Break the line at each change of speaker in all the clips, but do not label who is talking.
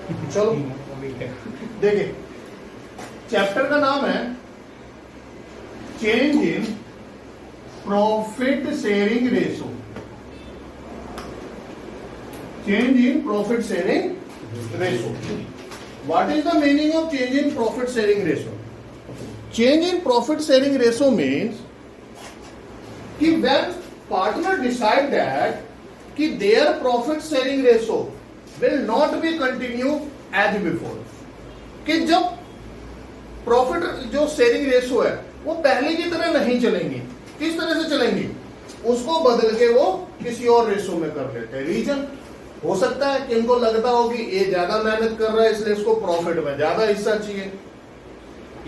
चलो देखिए, चैप्टर का नाम है change in profit sharing ratio. Change in profit sharing ratio. What is the meaning of change in profit sharing ratio? Change in profit sharing ratio means कि when partner decide that कि their profit sharing ratio will not be continue as before, कि जब profit जो sharing ratio है वो पहले की तरह नहीं चलेंगी। किस तरह से चलेंगी? उसको बदल के वो किसी और रेशो में कर लेते हैं। रीजन हो सकता है कि इनको लगता हो कि ये ज्यादा मेहनत कर रहा है इसलिए इसको प्रॉफिट में ज्यादा हिस्सा चाहिए,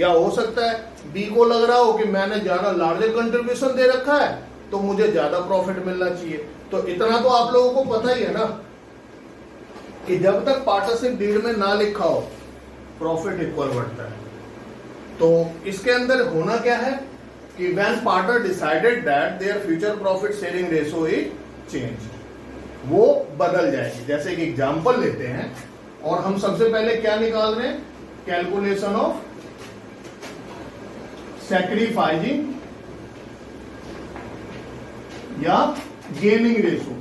या हो सकता है बी को लग रहा हो कि मैंने ज्यादा लार्जर कंट्रीब्यूशन दे रखा है तो मुझे ज्यादा प्रॉफिट मिलना चाहिए। तो इतना तो आप लोगों को पता ही है ना कि जब तक पार्टनरशिप डीड में ना लिखा हो प्रॉफिट इक्वल बढ़ता है। तो इसके अंदर होना क्या है कि when partner decided that their future profit sharing ratio is change, वो बदल जाएगी। जैसे कि एग्जांपल लेते हैं और हम सबसे पहले क्या निकाल रहे हैं? कैलकुलेशन ऑफ सैक्रिफाइसिंग या गेनिंग रेशो।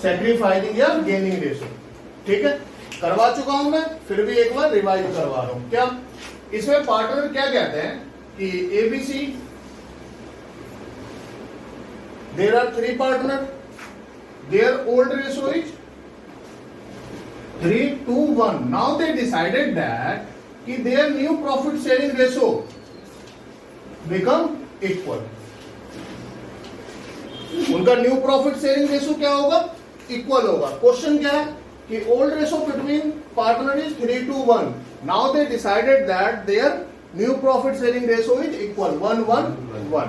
सैक्रिफाइसिंग या गेनिंग रेशो, ठीक है, करवा चुका हूं मैं, फिर भी एक बार रिवाइज करवा रहा हूं। क्या इसमें पार्टनर क्या कहते हैं कि ABC there are 3 partner, their old ratio is 3:1। Now they decided that कि their new profit sharing ratio become equal. उनका न्यू प्रॉफिट शेयरिंग रेशो क्या होगा? इक्वल होगा। क्वेश्चन क्या है कि old ratio between partner is 3:1। Now they decided that their new profit sharing ratio is equal 1:1:1।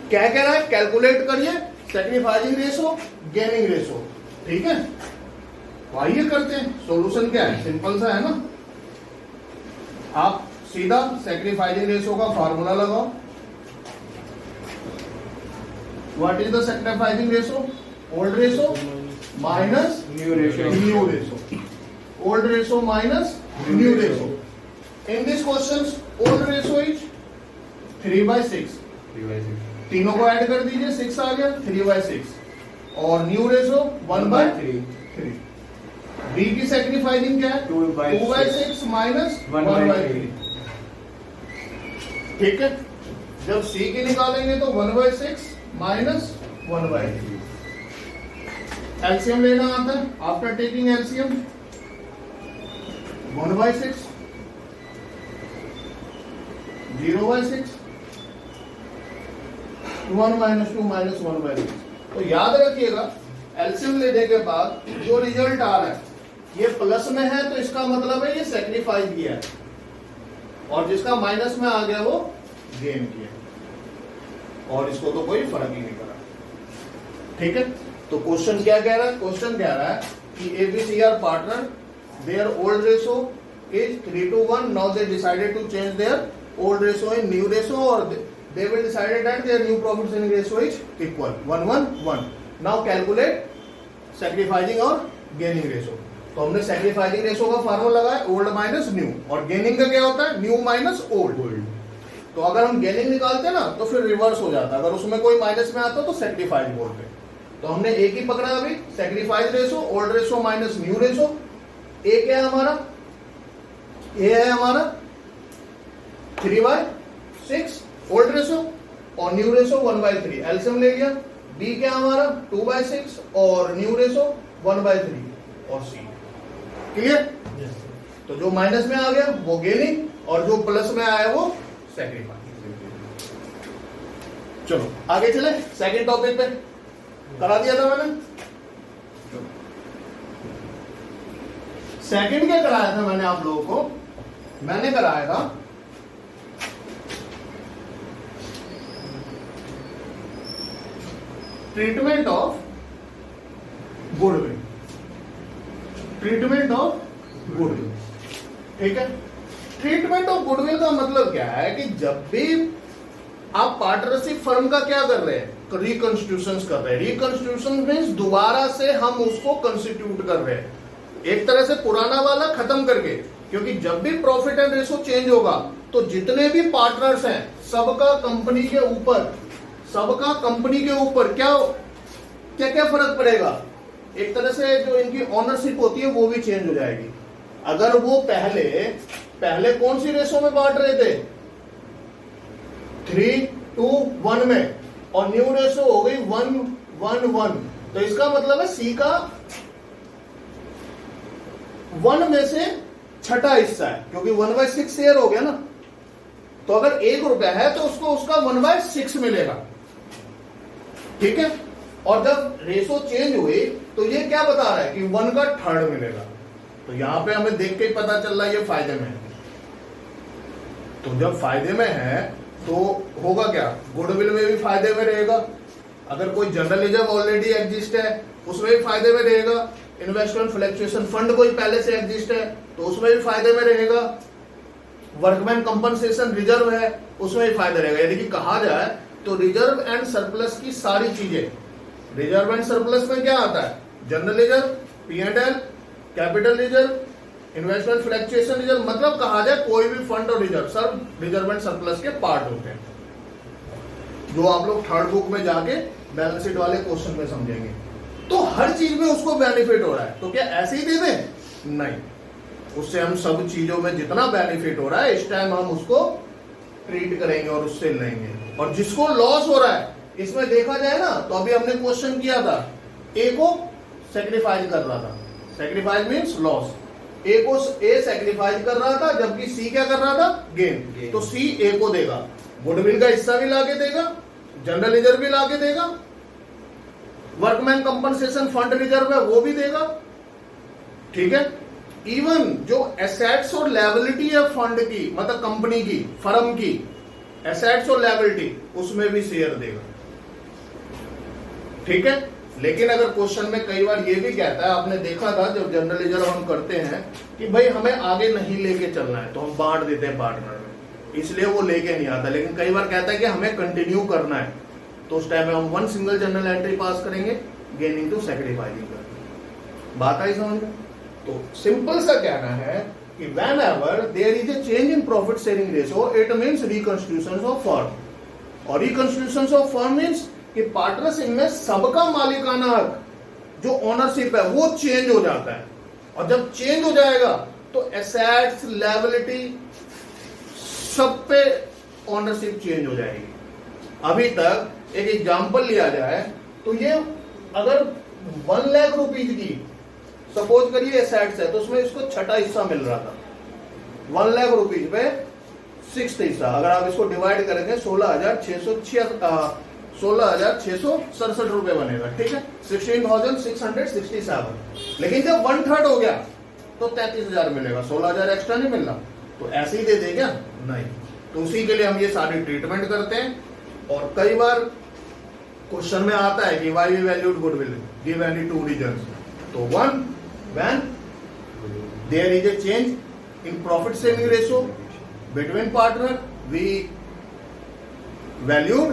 क्या कह रहा है? कैलकुलेट करिए सैक्रिफाइसिंग रेशो, गेनिंग रेशो, ठीक है। तो आइए करते हैं। सॉल्यूशन क्या है? सिंपल सा है ना। आप सीधा सैक्रिफाइसिंग रेशो का फार्मूला लगाओ। What is the sacrificing ratio? Old ratio minus
new ratio.
New ratio. Old ratio minus new ratio. In this question old ratio is 3/6। तीनों को ऐड कर दीजिए, 6 आ गया, 3/6। और न्यू रेशो 1/3। बी की सैक्रिफाइसिंग क्या है? 2/6 माइनस 1/3। ठीक है। जब सी की निकालेंगे तो 1/6 माइनस 1/3। एलसीएम लेना आता है। After taking LCM 1/6, 0/6, 1 - 2 - 1/3। तो याद रखिएगा एलसीएम लेने के बाद जो रिजल्ट आ रहा है ये प्लस में है तो इसका मतलब है ये सैक्रिफाइस किया है, और जिसका माइनस में आ गया वो गेन किया, और इसको तो कोई फर्क ही नहीं पड़ा। ठीक है। तो क्वेश्चन क्या कह रहा है? क्वेश्चन कह रहा है कि ABC are partner, their old ratio is 3:1। Now they decided to change their old ratio in new ratio, और they will decided that their new profit sharing ratio is equal 1:1:1. Now calculate sacrificing और gaining ratio। तो हमने sacrificing ratio का formula लगाया old minus new, और gaining का क्या होता है? New minus old. तो अगर हम gaining निकालते ना तो फिर रिवर्स हो जाता, अगर उसमें कोई माइनस में आता तो sacrifice बोलते। तो हमने एक ही पकड़ा अभी, sacrifice ratio, old ratio minus new ratio. A क्या है हमारा? ए है हमारा 3/6 ओल्ड रेशो, और न्यू रेशो 1/3। एलसीएम ले लिया। बी क्या हमारा? 2/6 और न्यू रेशो 1/3, और सी। क्लियर? तो जो माइनस में आ गया वो गेनिंग, और जो प्लस में आया वो सैक्रिफाइस। चलो आगे चले। सेकंड टॉपिक पे करा दिया था मैंने। सेकंड क्या कराया था मैंने आप लोगों को? मैंने कराया था treatment of goodwill. Treatment of goodwill, ठीक है। ट्रीटमेंट ऑफ गुडविल का मतलब क्या है कि जब भी आप पार्टनरशिप फर्म का क्या कर रहे हैं, रिकंस्टिट्यूशन कर रहे हैं। रिकंस्टिट्यूशन मीन्स दोबारा से हम उसको कंस्टिट्यूट कर रहे हैं, एक तरह से पुराना वाला खत्म करके। क्योंकि जब भी प्रॉफिट एंड रेशो चेंज होगा तो जितने भी पार्टनर्स हैं सबका कंपनी के ऊपर क्या क्या क्या फर्क पड़ेगा। एक तरह से जो इनकी ओनरशिप होती है वो भी चेंज हो जाएगी। अगर वो पहले कौन सी रेशो में बांट रहे थे, 3:1 में, और न्यू रेशो हो गई 1:1, तो इसका मतलब है सी का 1 में से छठा हिस्सा है, क्योंकि 1/6 शेयर हो गया ना। तो अगर ₹1 है तो उसको उसका 1/6 मिलेगा, ठीक है। और जब रेशो चेंज हुई तो ये क्या बता रहा है कि 1 का थर्ड मिलेगा। तो यहां पे हमें देख के ही पता चल रहा है ये फायदे में है। तो जब फायदे में है तो होगा क्या, गुडविल में भी फायदे में रहेगा। अगर कोई जनरल रिजर्व ऑलरेडी एग्जिस्ट है उसमें भी फायदे में रहेगा। इन्वेस्टमेंट फ्लक्चुएशन फंड कोई पहले से एग्जिस्ट है तो उसमें भी फायदे में रहेगा। वर्कमैन कंपनसेशन रिजर्व है उसमें भी फायदा रहेगा। यदि कि कहा जाए तो रिजर्व एंड सरप्लस की सारी चीजें, रिजर्व एंड सरप्लस में क्या आता है, general reserve, P&L, capital reserve, investment fluctuation reserve, मतलब कहा जाए कोई भी फंड और रिजर्व सब रिजर्व एंड सरप्लस के पार्ट होते हैं, जो आप लोग थर्ड बुक में जाके बैलेंस शीट वाले क्वेश्चन में समझेंगे। तो हर चीज में उसको बेनिफिट हो रहा है, तो क्या ऐसे ही दे दें, नहीं, उससे हम सब चीजों में जितना बेनिफिट हो रहा है इस टाइम हम उसको ट्रीट करेंगे और उससे लेंगे। और जिसको लॉस हो रहा है इसमें देखा जाए ना, तो अभी हमने क्वेश्चन किया था, ए को सेक्रीफाइस कर रहा था, sacrifice means loss, a sacrifice कर रहा था जबकि सी क्या कर रहा था, गेन। तो सी ए को देगा, गुडविल का हिस्सा भी लाके देगा, जनरल रिजर्व भी लाके देगा, वर्कमैन कंपनसेशन फंड रिजर्व है वो भी देगा, ठीक है। इवन जो एसेट्स और लायबिलिटी है फंड की, मतलब कंपनी की, फर्म की एसेट्स और लायबिलिटी, उसमें भी शेयर देगा, ठीक है। लेकिन अगर क्वेश्चन में कई बार ये भी कहता है, आपने देखा था जब जनरल रिजर्व हम करते हैं कि भाई हमें आगे नहीं लेके चलना है तो हम बांट देते हैं पार्टनर में, इसलिए वो लेके नहीं आता। लेकिन कई बार कहता है कि हमें कंटिन्यू करना है, तो उस टाइम में हम 1 सिंगल जनरल एंट्री पास करेंगे, गेनिंग टू सैक्रिफाइसिंग करेंगे। बात आई समझ में? तो सिंपल सा कहना है कि whenever there is a change in profit sharing ratio, it means reconstitution of firm, और reconstitution of firm means कि पार्टनरशिप में सबका मालिकाना हक, जो ओनरशिप है वो चेंज हो जाता है। और जब चेंज हो जाएगा तो एसेट्स, लायबिलिटी, सब पे ओनरशिप चेंज हो जाएगी। अभी तक एक एग्जांपल लिया जाए तो ये अगर 1 लाख रुपीज की सपोज करिए एसेट्स है तो उसमें इसको छठा हिस्सा मिल रहा था, 1 लाख रुपीज पे 6th हिस्सा। अगर आप इसको डिवाइड करेंगे 16,667 रुपए बनेगा, ठीक है, 16,667। लेकिन जब 1/3 हो गया तो 33,000 मिलेगा, 16,000 एक्स्ट्रा नहीं मिल रहा। तो ऐसे ही दे दे क्या, नहीं। तो उसी के लिए हम ये सारी ट्रीटमेंट करते हैं। और कई बार क्वेश्चन में आता है कि why we valued goodwill, give any 2 reasons. तो 1, when there is a change in profit sharing ratio between partner, we valued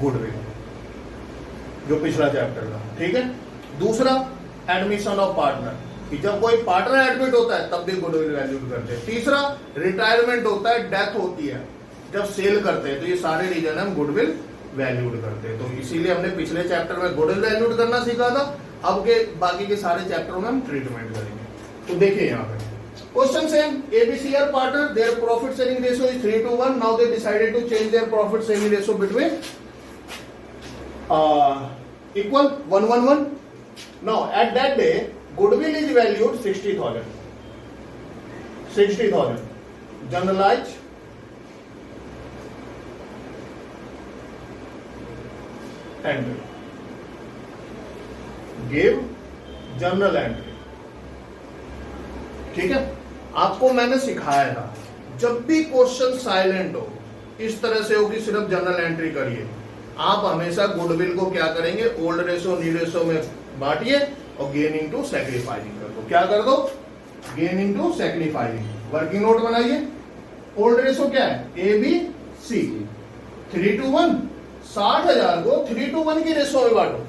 goodwill, जो पिछला चैप्टर था, ठीक है। दूसरा, एडमिशन ऑफ पार्टनर, कि जब कोई पार्टनर एडमिट होता है तब भी गुडविल वैल्यूड करते हैं। तीसरा, रिटायरमेंट होता है, डेथ होती है, जब सेल करते हैं, तो ये सारे रीजन हम गुडविल वैल्यूड करते हैं। तो इसीलिए हमने पिछले चैप्टर में गुडविल वैल्यूड करना सीखा था, अब के बाकी के सारे चैप्टरों में हम ट्रीटमेंट करेंगे। तो देखिए यहाँ पे question same, ABC are partner, their profit sharing ratio is 3:1. Now they decided to change their profit sharing ratio between equal 1:1. Now at that day goodwill is valued 60,000. 60,000. Generalized entry. Give journal entry. ठीक है। आपको मैंने सिखाया था जब भी question silent हो, इस तरह से हो कि सिर्फ जनरल एंट्री करिए, आप हमेशा गुडविल को क्या करेंगे, ओल्ड रेशो न्यू रेशो में बांटिए और गेनिंग टू सैक्रिफाइसिंग कर दो। क्या कर दो, gaining to sacrificing. Working note बनाइए। ओल्ड रेशो क्या है, ABC, 3:1, 60,000 को 3:1 की रेशो में बांटो,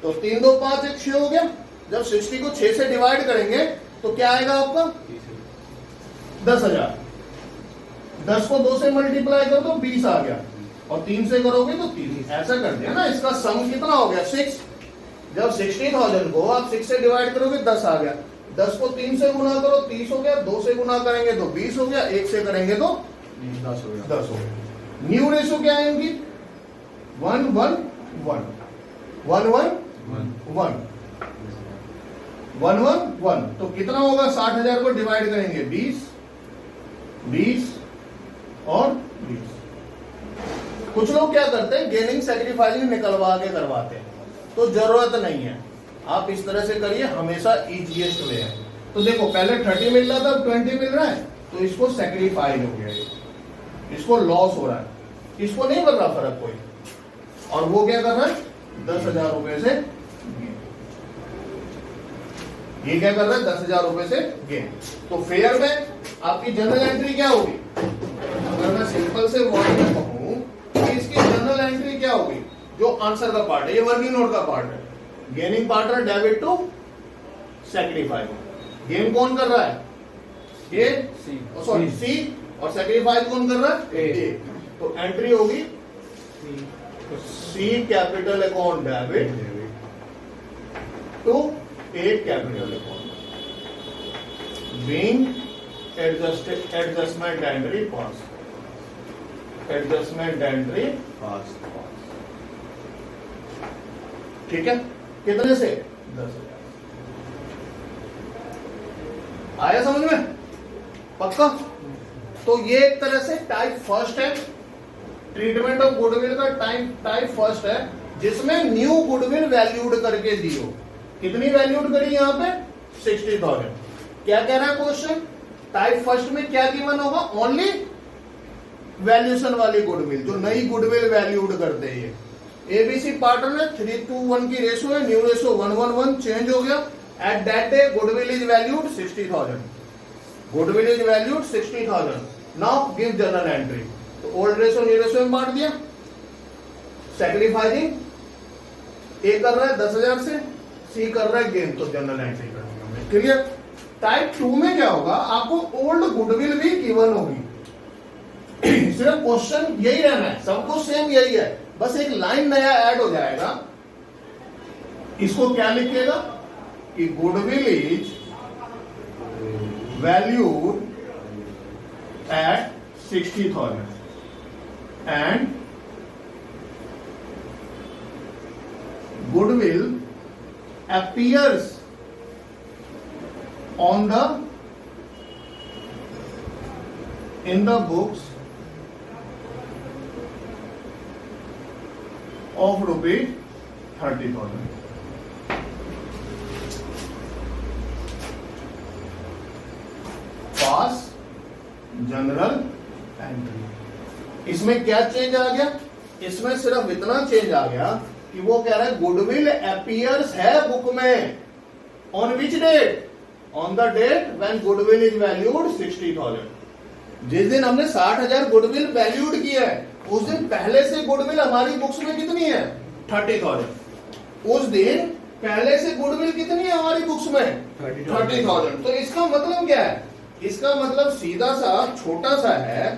तो 3 2 5 1 6 हो गया। जब 60 को 6 से डिवाइड करेंगे तो क्या आएगा आपका 10,000। 10 को 2 से मल्टीप्लाई करो तो 20 आ गया, और 3 से करोगे तो 30। ऐसा कर दिया ना। इसका सम कितना हो गया 6। जब 60,000 को आप 6 से डिवाइड करोगे 10 आ गया। 10 को 3 से गुना करो 30 हो गया, 2 से गुना करेंगे तो 20 हो गया, 1 से करेंगे तो 10 हो गया। न्यू रेशो क्या है इनकी 1 1 1 1 1 1 1 1 1। तो कितना होगा 60,000 को डिवाइड करेंगे 20 20 और 20। कुछ लोग क्या करते हैं गेनिंग सैक्रिफाइसिंग निकलवा के करवाते हैं, तो जरूरत नहीं है। आप इस तरह से करिए, हमेशा इजीएस्ट वे है। तो देखो पहले 30 मिल रहा था, अब 20 मिल रहा है, तो इसको सैक्रिफाइस हो गया, इसको लॉस हो रहा है, इसको नहीं कर रहा फर्क कोई। और वो क्या कर रहा है 10,000 रुपए से गेन। ये क्या कर रहा है 10,000 रुपए से गेन। तो फेयर में आपकी जनरल एंट्री क्या होगी, अगर मैं सिंपल से वर्ड में कहूं कि इसकी जनरल एंट्री क्या होगी, जो आंसर का पार्ट है, ये वर्किंग नोट का पार्ट है। Gaining partner debit to sacrifice. Gain कौन कर रहा है ए, सॉरी सी, और सैक्रिफाइस कौन कर रहा है ए। तो एंट्री होगी C capital account debit to A capital account, being adjustment entry pass, adjustment entry pass. ठीक है, कितने से 10,000। आया समझ में पक्का। तो ये एक तरह से टाइप फर्स्ट है, ट्रीटमेंट ऑफ गुडविल का टाइप फर्स्ट है, जिसमें न्यू गुडविल वैल्यूड करके दियो। कितनी वैल्यूड करी यहां पे 60,000। क्या कह रहा है क्वेश्चन, टाइप फर्स्ट में क्या गिवन होगा, ओनली वैल्यूएशन वाली गुडविल, जो नई गुडविल वैल्यूड करते हैं। एबीसी पार्टनर है, 3:1 की रेशो है, न्यू रेशो 1:1 चेंज हो गया। At that day goodwill is valued 60,000, goodwill is valued 60,000। Now give general entry. तो ओल्ड रेशो न्यू रेशो में बांट दिया। सैक्रिफाइसिंग ए कर रहा है 10,000 से, सी कर रहा है गेन, तो जनरल एंट्री कर दिया। क्लियर। टाइप 2 में क्या होगा, आपको ओल्ड गुडविल भी गिवन होगी। सिर्फ क्वेश्चन यही रहना है, सब कुछ सेम यही है, बस एक लाइन नया ऐड हो जाएगा। इसको क्या लिखेगा कि goodwill is valued at 60,000 and goodwill appears on the in the books of rupees 30,000. Pass general entry. इसमें क्या चेंज आ गया, इसमें सिर्फ इतना चेंज आ गया कि वो कह रहा है गुडविल अपीयर्स है बुक में on which date, on the date when goodwill is valued 60,000। जिस दिन हमने 60,000 गुडविल वैल्यूड किया है, उस दिन पहले से गुडविल हमारी बुक्स में कितनी है 30,000। उस दिन पहले से गुडविल कितनी है हमारी बुक्स में 30,000। तो इसका मतलब क्या है, इसका मतलब सीधा सा छोटा सा है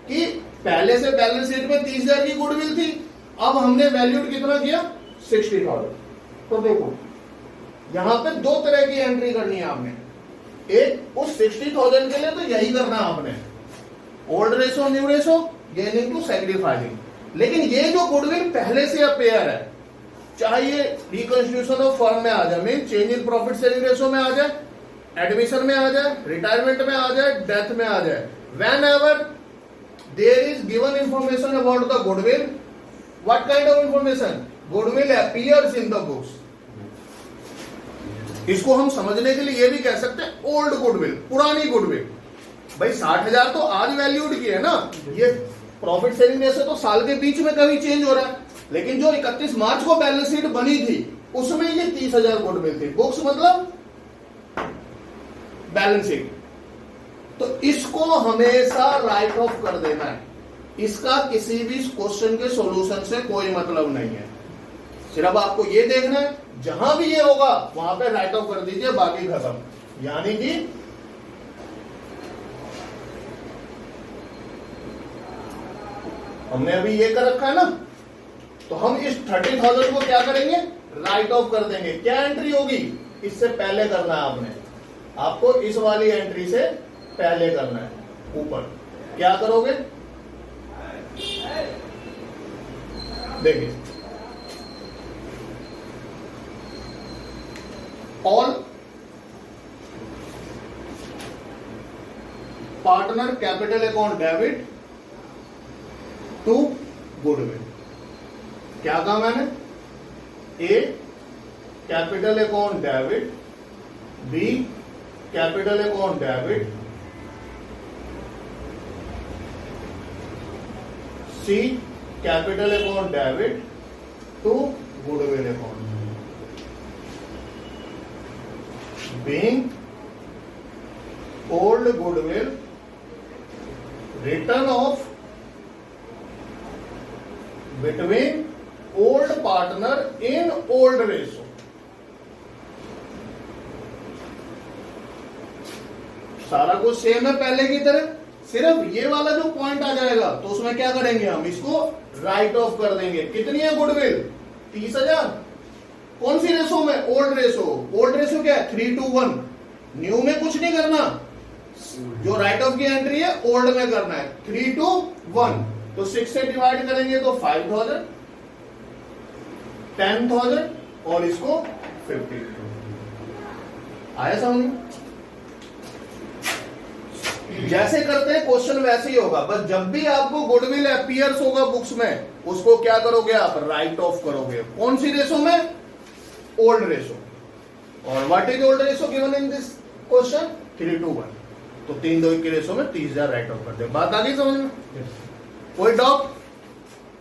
कि पहले से बैलेंस शीट में 30,000 की गुडविल थी, अब हमने वैल्यूड कितना किया 60,000। तो देखो यहां पे दो तरह की एंट्री करनी है आपने। एक उस 60,000 के लिए तो यही करना है आपने, old ratio new ratio gaining to sacrificing. लेकिन ये जो गुडविल पहले से अपेयर है, चाहे ये रिकंस्टिट्यूशन ऑफ फर्म में आ जाए, mean change in profit sharing ratio में आ जाए, एडमिशन में आ जाए, रिटायरमेंट में आ जाए, डेथ में आ जाए, whenever there is given information about the goodwill, what kind of information, goodwill appears in the books. इसको हम समझने के लिए ये भी कह सकते हैं ओल्ड गुडविल, पुरानी गुडविल। भाई 60,000 तो आज वैल्यूड की है ना, ये प्रॉफिट शेयरिंग रेशो तो साल के बीच में कभी चेंज हो रहा है, लेकिन जो 31 मार्च को बैलेंस शीट बनी थी उसमें ये 30,000 गुडविल थी। बुक्स मतलब बैलेंस शीट। तो इसको हमेशा राइट ऑफ कर देना है। इसका किसी भी क्वेश्चन के सॉल्यूशन से कोई मतलब नहीं है। सिर्फ आपको ये देखना है, जहां भी ये होगा वहां पे राइट ऑफ कर दीजिए, बाकी खत्म। यानी कि हमने अभी ये कर रखा है ना, तो हम इस 30,000 को क्या करेंगे, राइट ऑफ कर देंगे। क्या एंट्री होगी, इससे पहले करना है आपने, आपको इस वाली एंट्री से पहले करना है। ऊपर क्या करोगे, देखिए, all partner capital account debit to goodwill. क्या कहा मैंने, A capital account debit, B capital account debit, C capital account debit to goodwill account. Being old goodwill, return of between old partner in old ratio। सारा कुछ same है पहले की तरह, सिर्फ ये वाला जो पॉइंट आ जाएगा तो उसमें क्या करेंगे, हम इसको राइट ऑफ कर देंगे। कितनी है गुडविल, 30,000। कौन सी रेशो में, ओल्ड रेशो। ओल्ड रेशो क्या है, 3:1। न्यू में कुछ नहीं करना, जो राइट ऑफ की एंट्री है ओल्ड में करना है। 3:1 तो 6 से डिवाइड करेंगे तो 5,000, 10,000 और इसको 50। आया समझ में, जैसे करते हैं क्वेश्चन वैसे ही होगा, बस जब भी आपको गुडविल अपीयर्स होगा बुक्स में, उसको क्या करोगे आप, राइट ऑफ करोगे। कौन सी रेशो में, ओल्ड रेशो। और what is old ratio given in this question, 3:1। तो 3-2 की रेशो में 30,000 राइट ऑफ कर दे। बात आ गई समझ में, कोई डाउट,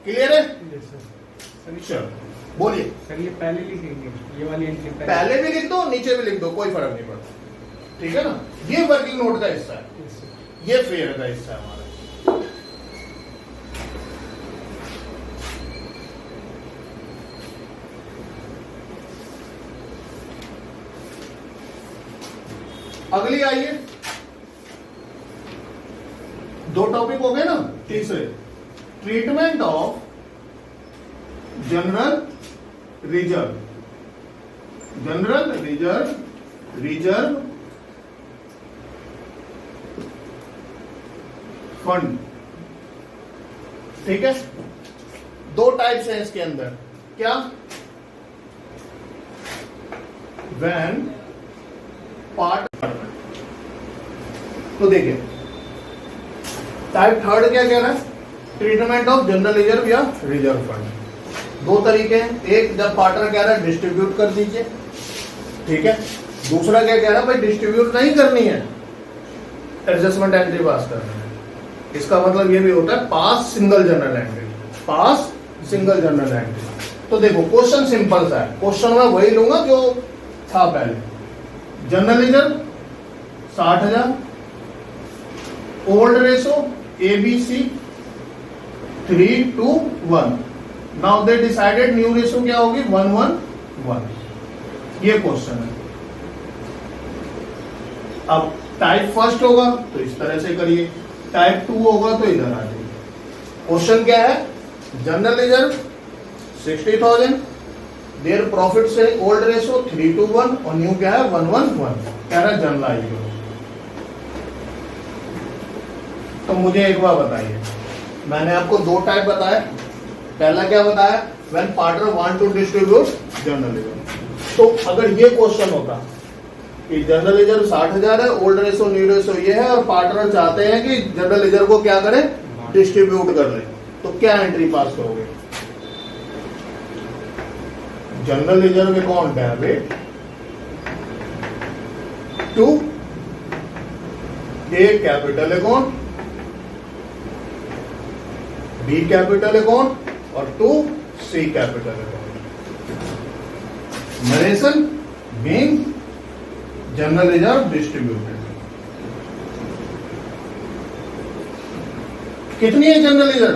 क्लियर है। चलो बोलिए
सर, ये पहले लिखेंगे, ये वाली एंट्री
पहले भी लिख दो, नीचे भी लिख दो, कोई फर्क नहीं पड़ता, ठीक है ना। ये वर्किंग नोट का हिस्सा है, ये फेयर का हिस्सा है हमारा। अगली आइए, 2 टॉपिक हो गए ना। तीसरे, treatment of general reserve, general reserve, reserve fund. ठीक है, 2 टाइप्स हैं इसके अंदर। क्या, व्हेन पार्ट। तो देखिए, टाइप थर्ड क्या कह रहा है, ट्रीटमेंट ऑफ जनरल रिजर्व या रिजर्व फंड। 2 तरीके हैं, एक जब पार्टनर कह रहा है डिस्ट्रीब्यूट कर दीजिए, ठीक है। दूसरा क्या कह रहा है, भाई डिस्ट्रीब्यूट नहीं करनी है, एडजस्टमेंट एंट्री पास करना है। इसका मतलब ये भी होता है पास सिंगल जनरल एंट्री, पास सिंगल जनरल एंट्री। तो देखो क्वेश्चन सिंपल सा है, क्वेश्चन में वही लूंगा जो था पहले। General reserve 60,000, old ratio ABC 3:1। Now they decided new ratio क्या होगी, 1:1। ये क्वेश्चन है। अब टाइप फर्स्ट होगा तो इस तरह से करिए, टाइप 2 होगा तो इधर आ जाइए। क्वेश्चन क्या है, जनरल रिजर्व 60,000, देयर प्रॉफिट से ओल्ड रेशो 3:1 और न्यू क्या है 1:1। कह रहा है जनरलाइज करो। तो मुझे एक बार बताइए, मैंने आपको 2 टाइप बताया। पहला क्या बताया, when partner want to distribute general reserve. तो अगर ये क्वेश्चन होता कि जनरल रिजर्व 60,000 है, ओल्ड रेशो न्यू रेशो ये है, और पार्टनर चाहते हैं कि जनरल रिजर्व को क्या करें, डिस्ट्रीब्यूट कर ले, तो क्या एंट्री पास करोगे, general reserve account debit to A capital account, B capital account और to C capital account. Narration being general reserve distributed. कितनी है जनरल लेजर?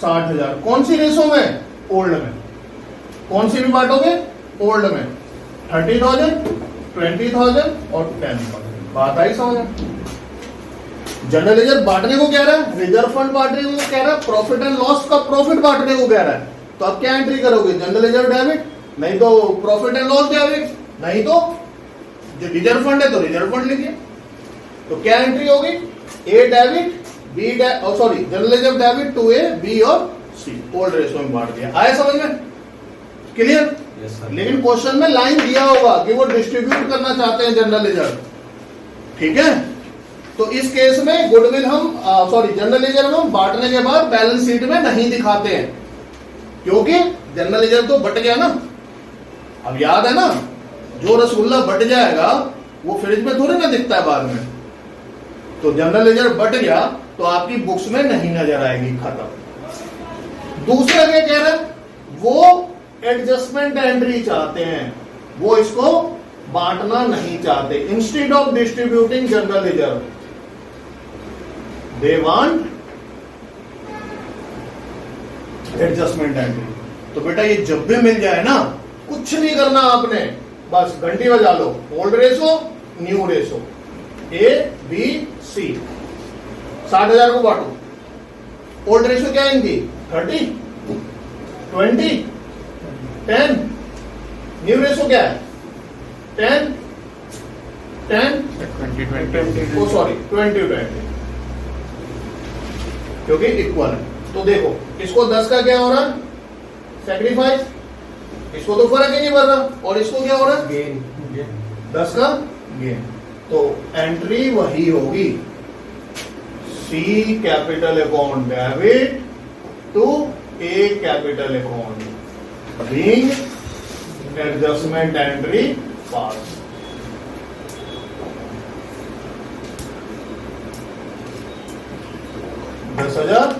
60,000। कौन सी रेशो में? ओल्ड में। कौन सी में बांटोगे? ओल्ड में। 30,000, 20,000 और 10,000। बात आई समझ? जनरल लेजर बांटने को कह रहा है, रिजर्व फंड बांटने को कह रहा है, प्रॉफिट एंड लॉस का प्रॉफिट बांटने को कह रहा है। तो आप क्या एंट्री करोगे? जनरल लेजर डेबिट, नहीं तो प्रॉफिट एंड लॉस डेबिट, नहीं तो जो रिजर्व फंड है तो रिजर्व फंड लिखिए। तो क्या एंट्री होगी? A debit, B sorry general ledger debit to A, B और सी। ओल्ड रेशो में बांट दिया। आया समझ में? क्लियर? लेकिन क्वेश्चन में लाइन दिया होगा कि वो डिस्ट्रीब्यूट करना चाहते हैं जनरल लेजर। ठीक है? तो इस केस में गुडविल हम जनरल लेजर में बांटने के बाद बैलेंस शीट में नहीं दिखाते हैं, क्योंकि जनरल लेजर तो बट गया ना। अब याद है ना, जो रसगुल्ला बट जाएगा वो फ्रिज में थोड़ी ना दिखता है बाद में। तो जनरल लेजर बट गया तो आपकी बुक्स में नहीं नजर आएगी, खत्म। दूसरा क्या कह रहा है? वो एडजस्टमेंट एंट्री चाहते हैं, वो इसको बांटना नहीं चाहते। Instead of distributing general ledger they want adjustment entry. तो बेटा ये जब भी मिल जाए ना, कुछ नहीं करना आपने, बस घंटी बजा लो। Old ratio, new ratio, A B C. 60,000 को बांटो। ओल्ड रेशो क्या है इनकी? 30, 20, 10। न्यू रेशो क्या है? 10, 10, 20, सॉरी 20, 20, क्योंकि इक्वल है। तो देखो इसको 10 का क्या हो रहा है? सैक्रिफाइस। इसको तो फर्क ही नहीं पड़ रहा। और इसको क्या हो रहा है?
गेन।
10 का गेन। तो एंट्री वही होगी, C capital account debit to A capital account being adjustment entry pass. $10,000।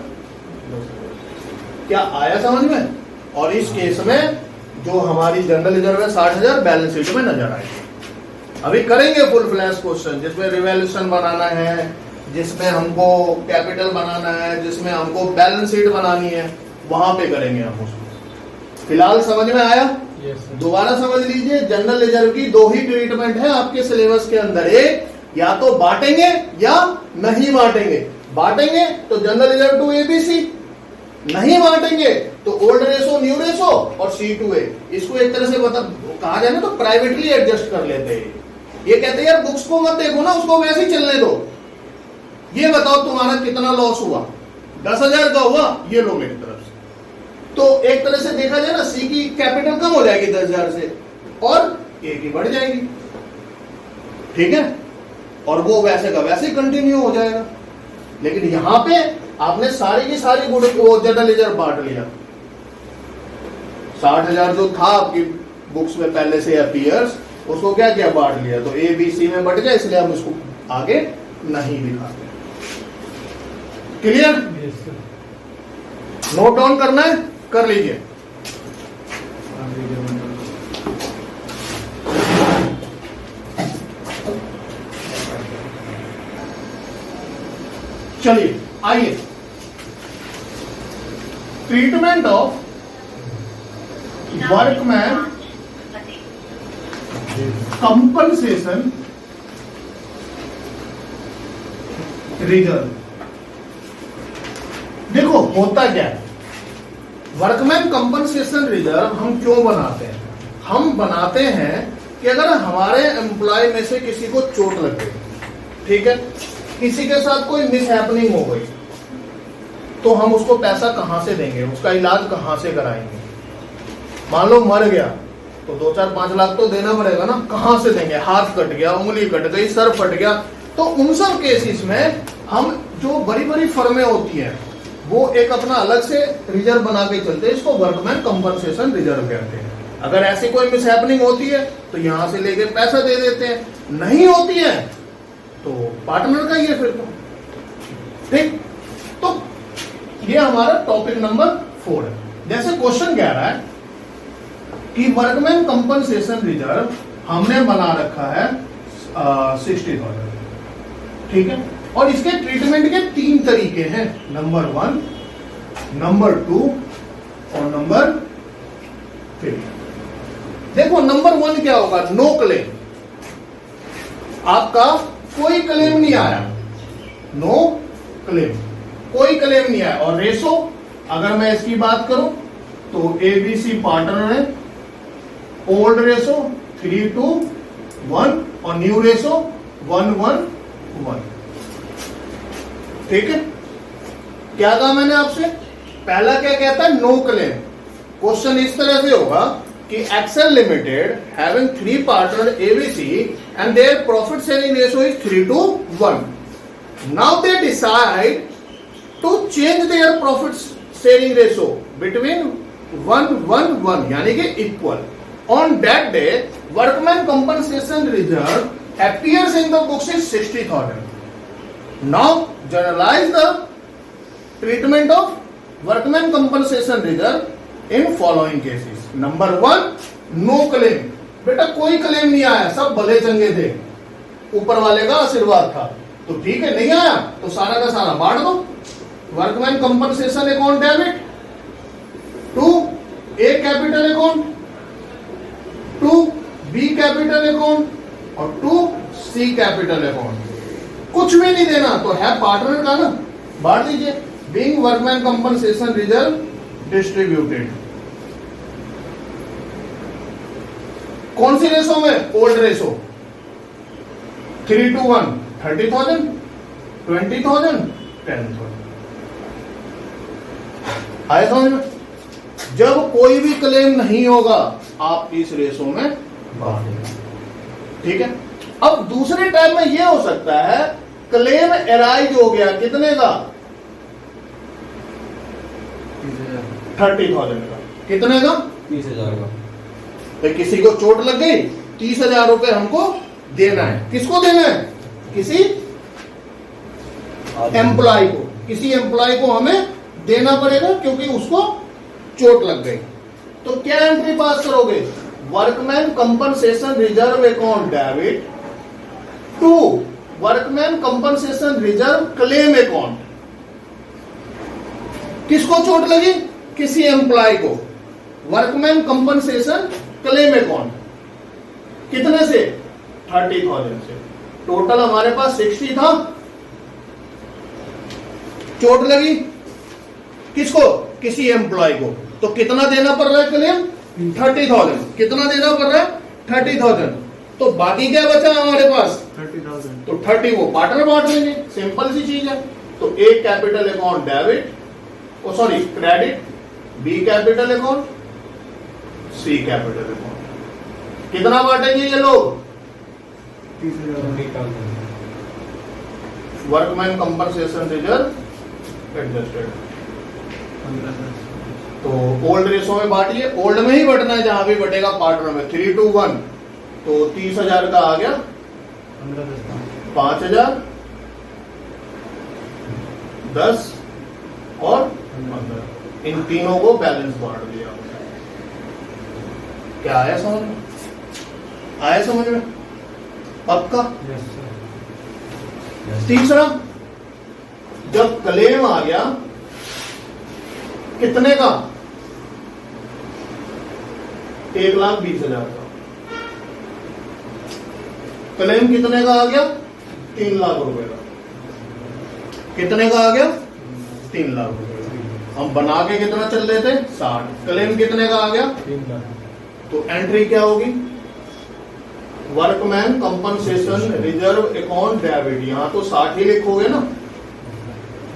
क्या आया समझ में? और इस केस में जो हमारी जनरल रिजर्व है 60,000 बैलेंस शीट में नजर आएगी। अभी करेंगे फुल फ्लैश क्वेश्चन, जिसमें रिवैल्यूएशन बनाना है, जिसमें हमको कैपिटल बनाना है, जिसमें हमको बैलेंस शीट बनानी है, वहां पे करेंगे हम उसको। फिलहाल समझ में आया? दोबारा समझ लीजिए, जनरल रिजर्व की दो ही ट्रीटमेंट है आपके सिलेबस के अंदर। एक, या तो बांटेंगे या नहीं बांटेंगे। बांटेंगे तो जनरल रिजर्व टू एबीसी, नहीं बांटेंगे तो ओल्ड रेशो, न्यू रेशो और सी टू ए। इसको एक तरह से कहा जाए ना तो प्राइवेटली एडजस्ट कर लेते हैं। ये कहते हैं यार बुक्स को मत देखो ना, उसको वैसे ही चलने दो। ये बताओ तुम्हारा कितना लॉस हुआ? 10,000 का हुआ, ये लो मेरी तरफ से। तो एक तरह से देखा जाए ना, सी की कैपिटल कम हो जाएगी 10,000 से और ए की बढ़ जाएगी। ठीक है? और वो वैसे का वैसे कंटिन्यू हो जाएगा। लेकिन यहां पे आपने सारी की सारी जनरल लेजर बांट लिया। 60,000 जो था आपकी बुक्स में पहले से अपीयर्स, उसको क्या किया? बांट लिया। तो ए बी सी में बढ़ गया, इसलिए हम इसको आगे नहीं दिखाते। क्लियर? नोट डाउन करना है? कर लीजिए। चलिए आइए, treatment of workman compensation reserve. देखो होता क्या है, वर्कमैन कंपनसेशन रिजर्व हम क्यों बनाते हैं? हम बनाते हैं कि अगर हमारे एम्प्लॉय में से किसी को चोट लग गई, ठीक है, किसी के साथ कोई मिसहैपनिंग हो गई, तो हम उसको पैसा कहां से देंगे? उसका इलाज कहां से कराएंगे? मान लो मर गया तो 2-4-5 लाख तो देना पड़ेगा ना। कहां से देंगे? हाथ कट गया, उंगली कट गई, सर फट गया। तो उन सब केसेस में हम, जो बड़ी बड़ी फर्में होती हैं, वो एक अपना अलग से रिजर्व बना के चलते हैं। इसको वर्कमैन कंपनसेशन रिजर्व कहते हैं। अगर ऐसी कोई मिसहैपनिंग होती है तो यहां से लेके पैसा दे देते हैं, नहीं होती है तो पार्टनर का ही है फिर तो। ठीक, तो ये हमारा टॉपिक नंबर 4 है। जैसे क्वेश्चन कह रहा है कि वर्कमैन कंपनसेशन रिजर्व हमने बना रखा है 60,000, ठीक है। और इसके ट्रीटमेंट के 3 तरीके हैं, नंबर 1, नंबर 2 और नंबर 3। देखो नंबर 1 क्या होगा, नो क्लेम, आपका कोई क्लेम नहीं आया, नो क्लेम, कोई क्लेम नहीं आया। और रेशो अगर मैं इसकी बात करूं तो ABC पार्टनर है, ओल्ड रेशो 3:1 और न्यू रेशो 1:1। ठीक है, क्या कहा मैंने आपसे, पहला क्या कहता है, नो क्लेम। क्वेश्चन इस तरह से होगा कि Excel limited having 3 partner ABC and their profit sharing ratio is 3:1. Now they decide to change their profit sharing ratio between 1:1 यानी कि equal. On that day, workman compensation reserve appears in the books is 60,000. Now generalize the treatment of workman compensation reserve in following cases. Number 1, no claim। बेटा कोई claim नहीं आया, सब भले चंगे थे, ऊपर वाले का आशीर्वाद था, तो ठीक है, नहीं आया तो सारा का सारा बांट दो। Workman compensation account debit to A capital account, to B capital account और टू सी कैपिटल अकाउंट। कुछ भी नहीं देना तो है पार्टनर का ना, बांट दीजिए। Being workman compensation reserve distributed, कौन सी रेशो में, ओल्ड रेशो 3:1 30,000, 20,000, 10,000। आए समझ में? जब कोई भी क्लेम नहीं होगा आप इस रेशो में बांटेंगे, ठीक है। अब दूसरे टाइम में यह हो सकता है क्लेम एराइज हो गया कितने का, 30,000 का, कितने का,
30,000 का।
तो किसी को चोट लग गई, 30,000 रुपए हमको देना है, किसको देना है, किसी एम्प्लॉय को, किसी एम्प्लॉय को हमें देना पड़ेगा क्योंकि उसको चोट लग गई। तो क्या एंट्री पास करोगे, workman compensation reserve account debit to workman compensation reserve claim account. किसको चोट लगी, किसी एम्प्लॉय को, वर्कमैन कंपनसेशन क्लेम अकाउंट, कितने से, 30,000 से। टोटल हमारे पास 60 था, चोट लगी किसको, किसी एम्प्लॉय को, तो कितना देना पड़ रहा है क्लेम, 30,000। कितना देना पड़ रहा है, 30,000। तो बाकी क्या बचा हमारे पास,
30,000।
तो 30 वो पार्टनर बांट लेंगे, सिंपल सी चीज है। तो A capital account debit, oh sorry credit, B capital account, C capital account. कितना बांटेंगे ये लोग,
30,000।
Workman compensation reserve adjusted.
15,000।
तो ओल्ड रेशो में बांटिए, ओल्ड में ही बटना है जहां भी बटेगा पार्टनर में, 3:1 तो 30,000 का आ गया,
15,000।
5,000, 10 और 15, इन तीनों को बैलेंस बांट दिया। क्या आया समझ में, आया समझ में, पक्का।
Yes sir.
तीसरा, जब क्लेम आ गया कितने का, 1,20,000 का, क्लेम कितने का आ गया, 3 लाख रुपए का। कितने का आ गया, 3 लाख रुपए का। हम बना के कितना चल रहे थे, 60, क्लेम कितने का आ गया,
3 लाख।
तो एंट्री क्या होगी, workman compensation reserve account debit, यहां तो 60 ही लिखोगे ना।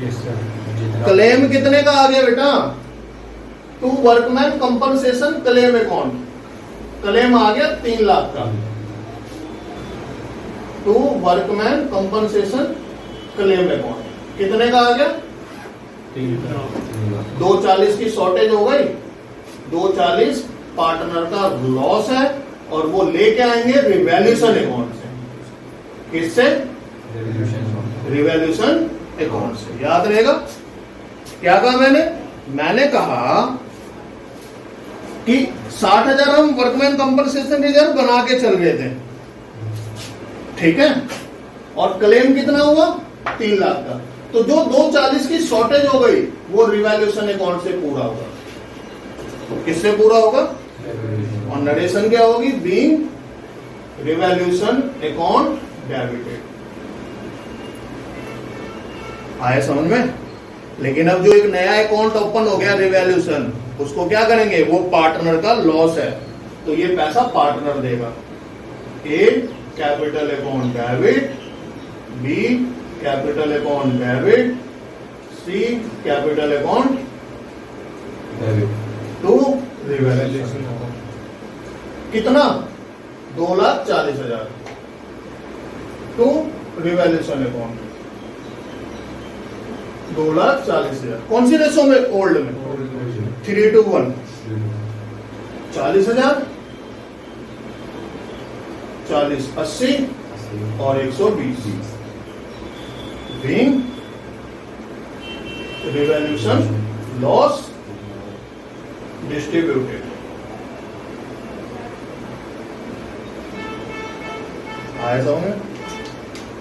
Yes sir.
क्लेम कितने का आ गया बेटा, to workman compensation claim account, claim आ गया 3 लाख का, to workman compensation claim account कितने का आ गया,
3 लाख।
240 की शॉर्टेज हो गई, 240 पार्टनर का लॉस है और वो लेके आएंगे रिवैल्यूशन अकाउंट से, किससे, रिवैल्यूशन अकाउंट से। याद रहेगा क्या कहा मैंने कहा कि 60,000 हम वर्कमैन कंपनसेशन रिजर्व बना के चल गए थे, ठीक है, और क्लेम कितना हुआ 3 लाख का। तो जो 240 की शॉर्टेज हो गई वो रिवैल्यूएशन अकाउंट से पूरा होगा। किससे पूरा होगा? और नरेशन क्या होगी? Being revaluation account debited. आया समझ में? लेकिन अब जो एक नया अकाउंट ओपन हो गया रिवैल्यूएशन, उसको क्या करेंगे? वो पार्टनर का लॉस है तो ये पैसा पार्टनर देगा। A capital account debit, B capital account debit, C capital account to revaluation. कितना? 2,40,000 टू रिवैल्यूएशन अकाउंट 2,40,000। कौन सी रेशो में? ओल्ड में 3:1। 40,000 40 80 और 120 बीइंग रिवैल्यूएशन लॉस डिस्ट्रीब्यूटेड। आया समझ में?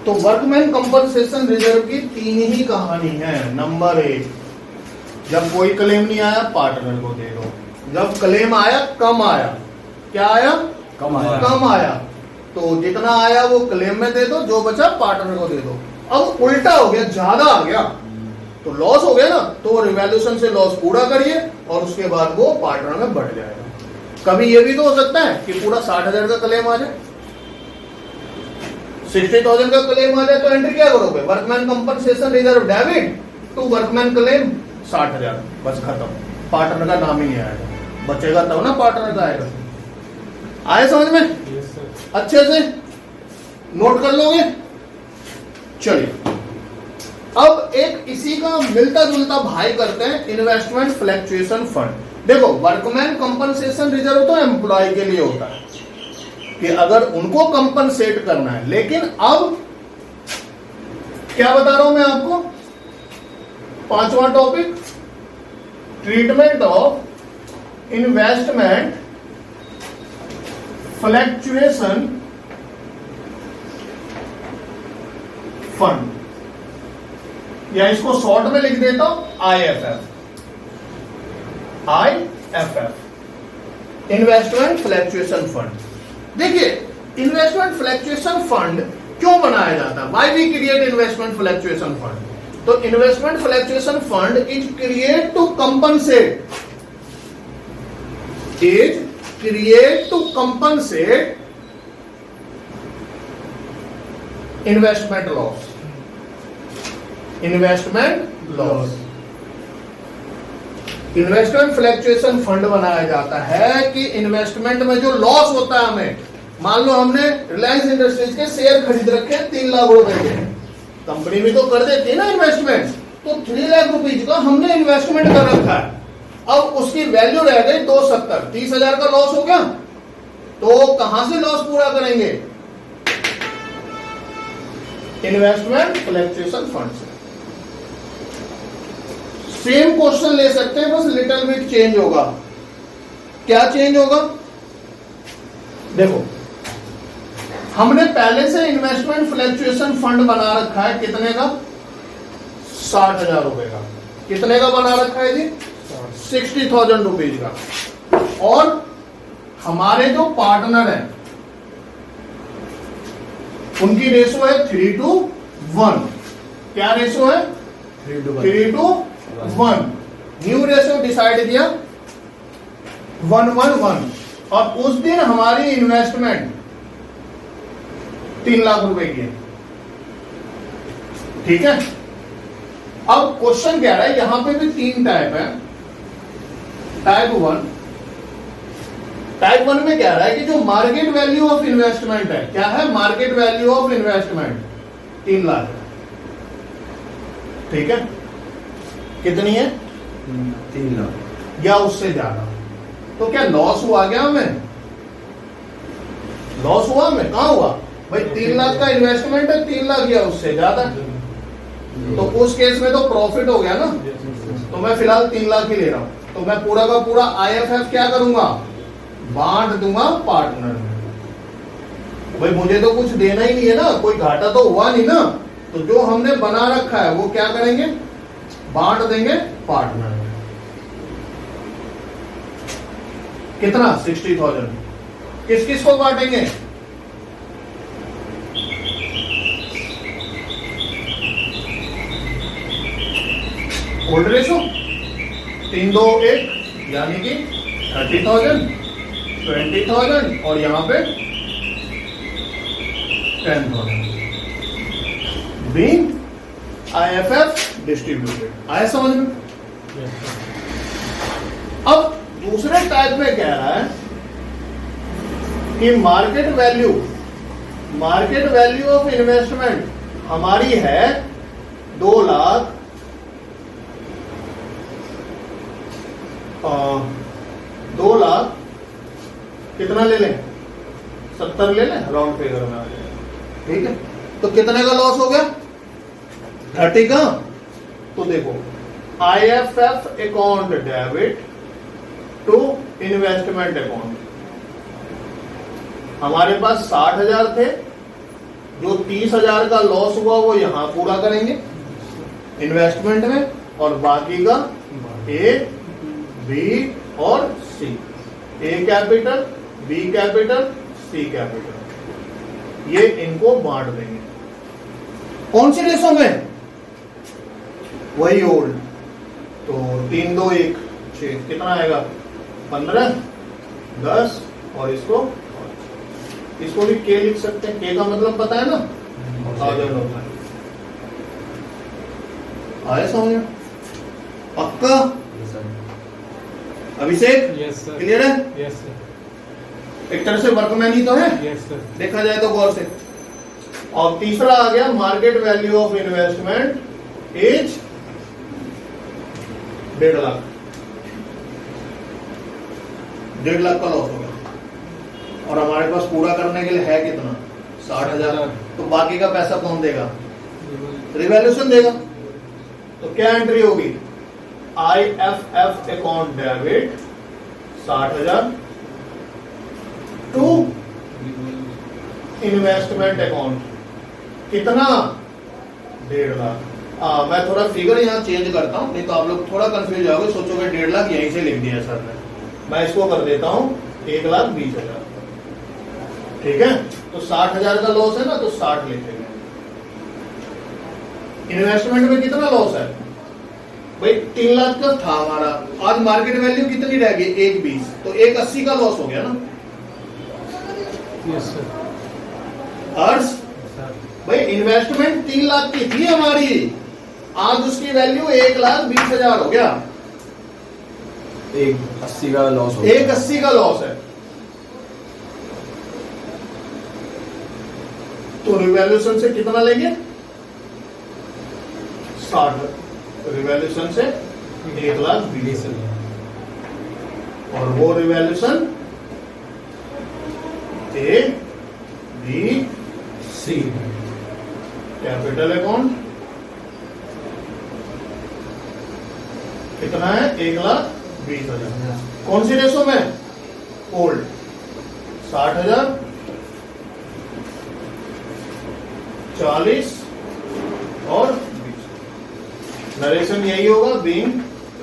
तो वर्कमैन कंपनसेशन रिजर्व की 3 ही कहानी है। नंबर 1, जब कोई क्लेम नहीं आया पार्टनर को दे दो। जब क्लेम आया कम आया, क्या आया?
कम आया।
कम आया तो जितना आया वो क्लेम में दे दो, जो बचा पार्टनर को दे दो। अब उल्टा हो गया, ज्यादा आ गया तो लॉस हो गया ना, तो रिवैल्यूएशन से लॉस पूरा करिए और उसके बाद वो पार्टनर में बढ़ जाएगा। कभी ये भी तो हो सकता है कि पूरा 60,000 का क्लेम आ जाए, 60,000 का क्लेम आ जाए, तो एंट्री क्या करोगे? Workman compensation reserve debit to workman claim 60,000, बस खत्म। पार्टनर का नाम ही नहीं आएगा, बचेगा तब ना पार्टनर का आएगा। आए समझ में? अच्छे से नोट कर लोगे? चलिए अब एक इसी का मिलता जुलता भाई करते हैं, इन्वेस्टमेंट फ्लैक्चुएशन फंड। देखो वर्कमैन कंपनसेशन रिजर्व तो एम्प्लॉय के लिए होता है कि अगर उनको कंपनसेट करना है, लेकिन अब क्या बता रहा हूं मैं आपको? 5वां topic, treatment of investment fluctuation fund, या इसको शॉर्ट में लिख देता हूं IFF। Investment fluctuation fund. देखिए इन्वेस्टमेंट फ्लैक्चुएशन फंड क्यों बनाया जाता है? Why we create investment fluctuation fund? तो investment fluctuation fund is create to compensate, investment loss. Investment fluctuation fund बनाया जाता है कि इन्वेस्टमेंट में जो लॉस होता है हमें, मान लो हमने रिलायंस इंडस्ट्रीज के शेयर खरीद रखे हैं 3 लाख रुपए के, कंपनी भी तो कर देती है ना इन्वेस्टमेंट, तो 3 लाख रुपीज का हमने इन्वेस्टमेंट कर रखा है। अब उसकी वैल्यू रह गई 270, 30,000 का लॉस हो गया, तो कहां से लॉस पूरा करेंगे? इन्वेस्टमेंट फ्लैक्चुएशन फंड से। सेम क्वेश्चन ले सकते हैं, बस लिटिल बिट चेंज होगा। क्या चेंज होगा? देखो हमने पहले से इन्वेस्टमेंट फ्लैक्चुएशन फंड बना रखा है, कितने का? 60,000 रुपए का। कितने का बना रखा है जी? 60,000 रुपीज का। और हमारे जो पार्टनर हैं उनकी रेशो है 3:1। क्या रेशो है? 3:1। न्यू रेशो डिसाइड किया 1:1। और उस दिन हमारी इन्वेस्टमेंट 3 लाख रुपए की है, ठीक है। अब क्वेश्चन कह रहा है, यहां पे भी 3 टाइप है। टाइप 1 में कह रहा है कि जो मार्केट वैल्यू ऑफ इन्वेस्टमेंट है, क्या है? Market value of investment 3 lakh, ठीक है। कितनी है?
3 लाख
या उससे ज्यादा। तो क्या लॉस हुआ क्या हमें? लॉस हुआ हमें? कहां हुआ भाई? 3 लाख का इन्वेस्टमेंट है, 3 लाख या उससे ज्यादा, तो उस केस में तो प्रॉफिट हो गया ना। तो मैं फिलहाल 3 लाख ही ले रहा हूं, तो मैं पूरा का पूरा IFF क्या करूंगा? बांट दूंगा पार्टनर में। भाई मुझे तो कुछ देना ही नहीं है ना, कोई घाटा तो हुआ नहीं ना, तो जो हमने बना रखा है वो क्या करेंगे, बांट देंगे पार्टनर में। कितना, 60,000। किस किस को बांटेंगे, ओल्ड रेशो 3-2-1 यानी कि 30,000, 20,000 और यहां पे 10,000 बीइंग IFF डिस्ट्रीब्यूटेड। आया समझ में? अब दूसरे टाइप में कह रहा है कि मार्केट वैल्यू ऑफ इन्वेस्टमेंट हमारी है 2 लाख 2 लाख कितना ले लें, 70 ले लें, राउंड फिगर में आ जाए। ठीक है, तो कितने का लॉस हो गया, 30 का। तो देखो IFF account debit to investment account, हमारे पास 60,000 थे, जो 30,000 का लॉस हुआ वो यहां पूरा करेंगे इन्वेस्टमेंट में, और बाकी का ए, बी और सी, ए कैपिटल, बी कैपिटल, सी कैपिटल, ये इनको बांट देंगे। कौन सी रेशो में, वही ओल्ड। तो 3-2-1 6 कितना आएगा, 15, 10 और इसको भी के लिख सकते हैं, के का मतलब पता है ना, 1000 होता है। आया समझ में? पक्का? अभिषेक क्लियर है?
Yes sir.
एक तरह से वर्कमैन ही तो है,
यस सर।
देखा जाए तो गौर से। और तीसरा आ गया market value of investment is 1.5 lakh, 1.5 lakh का लॉस हो गया, और हमारे पास पूरा करने के लिए है कितना, 60,000। तो बाकी का पैसा कौन देगा, रिवैल्यूएशन देगा। तो क्या एंट्री होगी, IFF account debit 60,000 to investment account कितना, 1.5 लाख। मैं थोड़ा फिगर यहाँ चेंज करता हूँ, नहीं तो आप लोग थोड़ा कंफ्यूज जाओगे, सोचोगे 1.5 लाख यहीं से लिख दिया सर ने। मैं इसको कर देता हूँ 1,20,000। ठीक है, तो 60,000 का लॉस है ना, तो 60 लिखेंगे। इन्वेस्टमेंट में कितना लॉस है भाई, 3 लाख का था हमारा, आज मार्केट वैल्यू कितनी रह गई, 1,20, तो 1,80 का लॉस हो गया ना।
Yes sir.
अर्स भाई इन्वेस्टमेंट 3 लाख की थी हमारी, आज उसकी वैल्यू 1,20,000 हो गया,
180 का लॉस हो गया।
1,80 का लॉस है। तो रिवैल्यूएशन से कितना लेंगे, 60, रिवैल्यूएशन से 1,20,000, और वो रिवैल्यूएशन ए, बी, सी कैपिटल अकाउंट कितना है, 1,20,000। कौन सी रेशो में, ओल्ड 60,000, 40 और 20। नरेशन यही होगा, बीइंग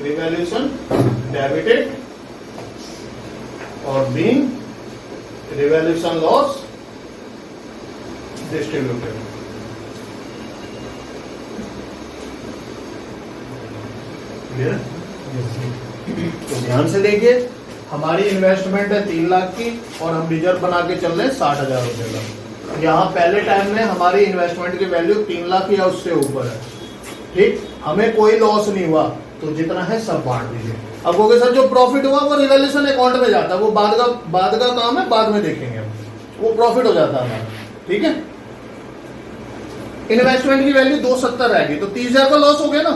रिवैल्यूएशन डेबिटेड और being revaluation loss distributed. Clear? तो ध्यान से देखिए, हमारी इन्वेस्टमेंट है 3 लाख की, और हम रिजर्व बना के चल रहे हैं 60,000 रुपए का। यहाँ पहले टाइम में हमारी इन्वेस्टमेंट की वैल्यू 3 लाख या उससे ऊपर है। ठीक, हमें कोई लॉस नहीं हुआ, तो जितना है सब बांट दीजिए। अब कहोगे सर जो प्रॉफिट हुआ वो रिवैल्यूएशन अकाउंट में जाता है, वो बाद का काम है, बाद में देखेंगे, वो प्रॉफिट हो जाता है हमारा। ठीक है, इन्वेस्टमेंट की वैल्यू 270 रहेगी, तो 30,000 का लॉस हो गया ना।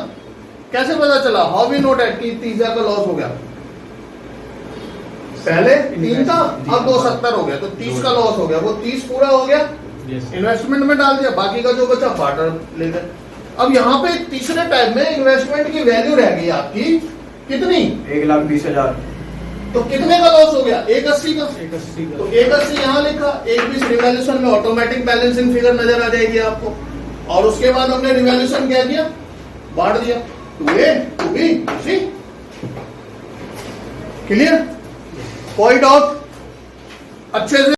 कैसे पता चला, हाउ वी नो दैट कि 30,000 का लॉस हो गया, पहले 3 था, अब 270 हो गया, तो 30 का लॉस हो गया, वो 30 पूरा हो गया, इन्वेस्टमेंट में डाल दिया, बाकी का जो बचा पार्टनर ले गए। अब यहाँ पे तीसरे टाइप में इन्वेस्टमेंट की वैल्यू रह गई आपकी कितनी,
1,20,000।
तो कितने का लॉस हो गया, 1,80 का।
180
तो 1,80 यहाँ लिखा, 1,20 रिवैल्यूएशन में ऑटोमेटिक बैलेंसिंग फिगर नजर आ जाएगी आपको, और उसके बाद हमने रिवैल्यूएशन क्या किया, बांट दिया 2A 2B 2C। क्लियर? कोई डाउट? अच्छे से